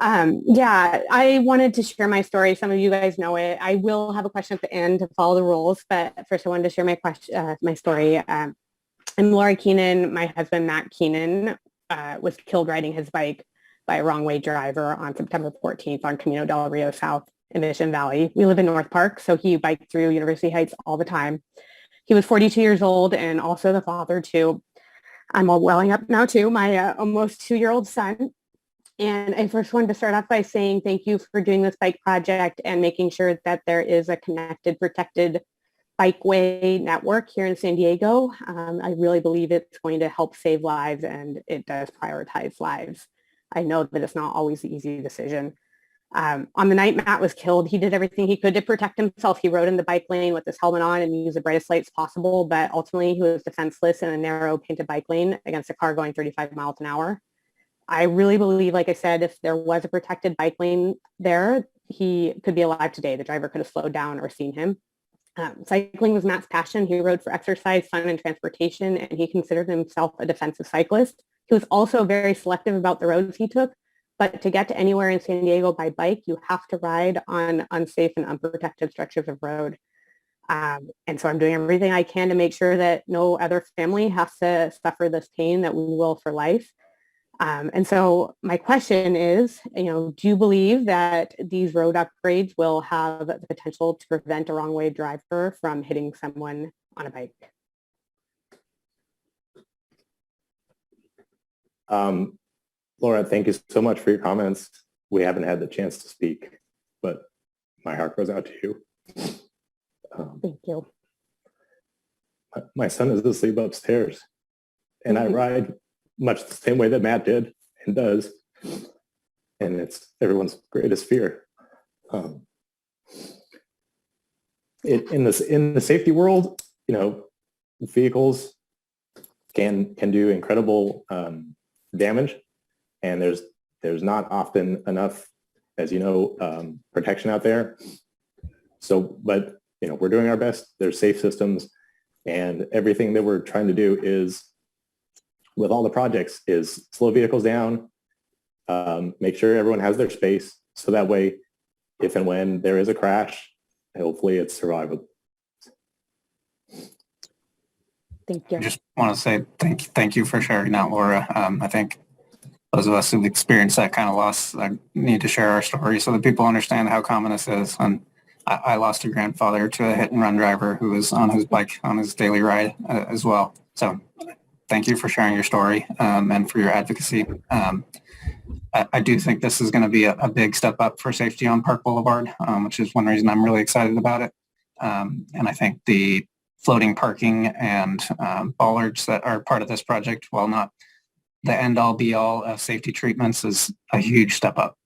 Yeah, I wanted to share my story. Some of you guys know it. I will have a question at the end to follow the rules, but first I wanted to share my question, my story. I'm Laura Keenan. My husband, Matt Keenan, was killed riding his bike by a wrong-way driver on September 14th on Camino del Rio South in Mission Valley. We live in North Park, so he biked through University Heights all the time. He was 42 years old and also the father to, I'm all welling up now too, my almost 2-year-old son. And I first wanted to start off by saying thank you for doing this bike project and making sure that there is a connected, protected bikeway network here in San Diego. I really believe it's going to help save lives, and it does prioritize lives. I know that it's not always the easy decision. On the night Matt was killed, he did everything he could to protect himself. He rode in the bike lane with his helmet on and used the brightest lights possible, but ultimately he was defenseless in a narrow painted bike lane against a car going 35 miles an hour. I really believe, like I said, if there was a protected bike lane there, he could be alive today. The driver could have slowed down or seen him. Cycling was Matt's passion. He rode for exercise, fun, and transportation, and he considered himself a defensive cyclist. He was also very selective about the roads he took, but to get to anywhere in San Diego by bike, you have to ride on unsafe and unprotected stretches of road. And so I'm doing everything I can to make sure that no other family has to suffer this pain that we will for life. And so my question is, do you believe that these road upgrades will have the potential to prevent a wrong-way driver from hitting someone on a bike? Laura, thank you so much for your comments. We haven't had the chance to speak, but my heart goes out to you. Thank you. My son is asleep upstairs, and I ride much the same way that Matt did and does. And it's everyone's greatest fear. In the safety world, vehicles can do incredible damage, and there's not often enough, as you know, protection out there. So, but we're doing our best. There's safe systems, and everything that we're trying to do is, with all the projects, is slow vehicles down, make sure everyone has their space, so that way, if and when there is a crash, hopefully it's survivable. Thank you. I just want to say thank you for sharing that, Laura. I think those of us who've experienced that kind of loss need to share our story so that people understand how common this is. And I lost a grandfather to a hit and run driver who was on his bike on his daily ride as well. So thank you for sharing your story and for your advocacy. I do think this is going to be a big step up for safety on Park Boulevard, which is one reason I'm really excited about it. And I think the floating parking and bollards that are part of this project, while not the end-all be-all of safety treatments, is a huge step up.